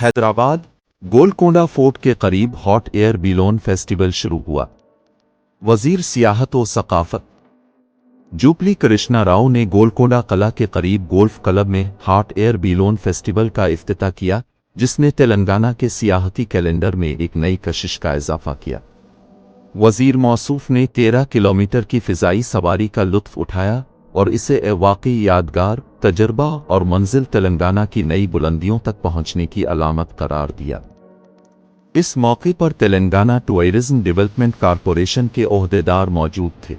Hyderabad Golconda fort के करीब hot air balloon festival शुरू हुआ। वजीर सियाहत व सकाफत जुबली कृष्णा राव ने गोलकोंडा कला के करीब गोल्फ क्लब में हॉट एयर बैलून फेस्टिवल का इफ्तिताह किया, जिसने तेलंगाना के सियाहती कैलेंडर में एक नई कशिश का इजाफा किया। वजीर मौसूफ ने 13 किलोमीटर की फिजाई सवारी का लुत्फ उठाया और इसे वाकई यादगार तजर्बा और मंजिल तेलंगाना की नई बुलंदियों तक पहुंचने की अलामत करार दिया। इस मौके पर तेलंगाना टूरिज्म डेवलपमेंट कॉरपोरेशन के ओहदेदार मौजूद थे।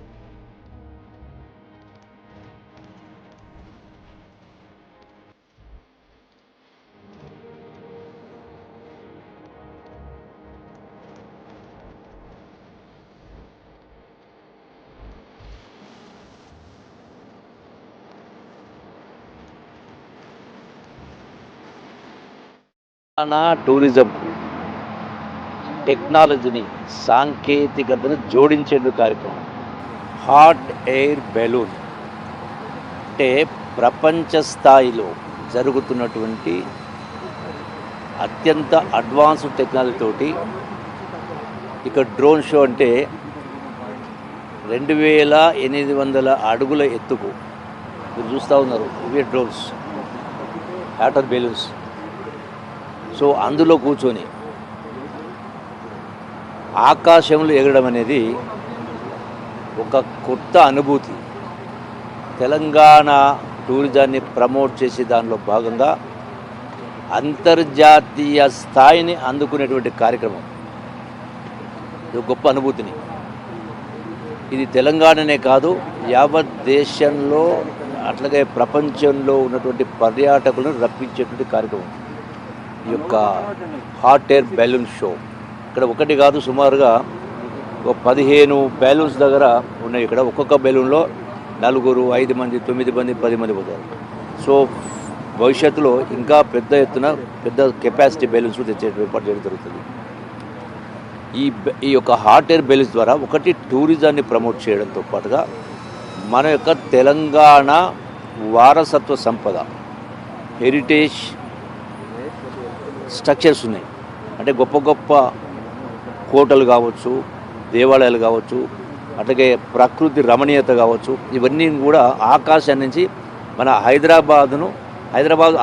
టూరిజం టెక్నాలజీని సాంకేతికతను జోడించేందుకు కార్యక్రమం హాట్ ఎయిర్ బెలూన్ అంటే ప్రపంచ స్థాయిలో జరుగుతున్నటువంటి అత్యంత అడ్వాన్స్డ్ టెక్నాలజీతోటి ఇక డ్రోన్ షో అంటే 2800 అడుగుల ఎత్తుకు మీరు చూస్తూ ఉన్నారు ఇవే drones hot air balloons. So అందులో కూర్చొని ఆకాశంలో ఎగరడం అనేది ఒక కొత్త అనుభూతి. తెలంగాణ టూరిజాన్ని ప్రమోట్ చేసే దానిలో భాగంగా అంతర్జాతీయ స్థాయిని అందుకునేటువంటి కార్యక్రమం. ఇది గొప్ప అనుభూతిని. ఇది తెలంగాణనే కాదు, యావత్ దేశంలో అట్లాగే ప్రపంచంలో ఉన్నటువంటి పర్యాటకులను రప్పించేటువంటి కార్యక్రమం ఈ యొక్క హాట్ ఎయిర్ బెలూన్ షో. ఇక్కడ ఒకటి కాదు, సుమారుగా ఒక 15 బెలూన్స్ దగ్గర ఉన్నాయి. ఇక్కడ ఒక్కొక్క బెలూన్లో 4, 5 మంది, 9 మంది, 10 మంది పోతారు. సో భవిష్యత్తులో ఇంకా పెద్ద ఎత్తున పెద్ద కెపాసిటీ బెలూన్స్ తెచ్చే ఏర్పాటు చేయడం జరుగుతుంది. ఈ యొక్క హాట్ ఎయిర్ బెలూన్స్ ద్వారా ఒకటి టూరిజాన్ని ప్రమోట్ చేయడంతో పాటుగా మన యొక్క తెలంగాణ వారసత్వ సంపద హెరిటేజ్ స్ట్రక్చర్స్ ఉన్నాయి. అంటే గొప్ప గొప్ప కోటలు కావచ్చు, దేవాలయాలు కావచ్చు, అట్లాగే ప్రకృతి రమణీయత కావచ్చు, ఇవన్నీ కూడా ఆకాశం నుంచి మన హైదరాబాద్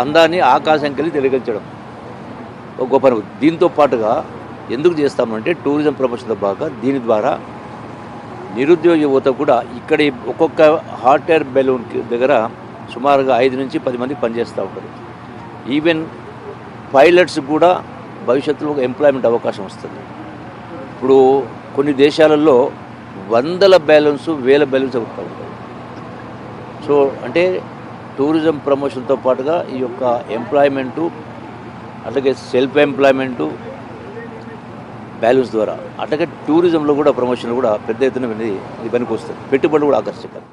అందాన్ని ఆకాశంకి వెళ్ళి తెలియజేయడం ఒక గొప్ప అనుభూతి. దీంతో పాటుగా ఎందుకు చేస్తామంటే టూరిజం ప్రమోషన్తో భాగంగా దీని ద్వారా నిరుద్యోగ యువత కూడా ఇక్కడ ఒక్కొక్క హాట్ ఎయిర్ బెలూన్ దగ్గర సుమారుగా 5 నుంచి 10 మంది పనిచేస్తూ ఉంటారు. ఈవెన్ పైలట్స్ కూడా భవిష్యత్తులో ఎంప్లాయ్మెంట్ అవకాశం వస్తుంది. ఇప్పుడు కొన్ని దేశాలలో 100 బెలూన్స్ 1000 బెలూన్స్ అవుతూ ఉంటాయి. సో అంటే టూరిజం ప్రమోషన్తో పాటుగా ఈ యొక్క ఎంప్లాయ్మెంటు అట్లాగే సెల్ఫ్ ఎంప్లాయ్మెంటు బెలూన్స్ ద్వారా అట్లాగే టూరిజంలో కూడా ప్రమోషన్ కూడా పెద్ద ఎత్తున ఇది పనికి వస్తుంది. పెట్టుబడులు కూడా ఆకర్షిస్తారు.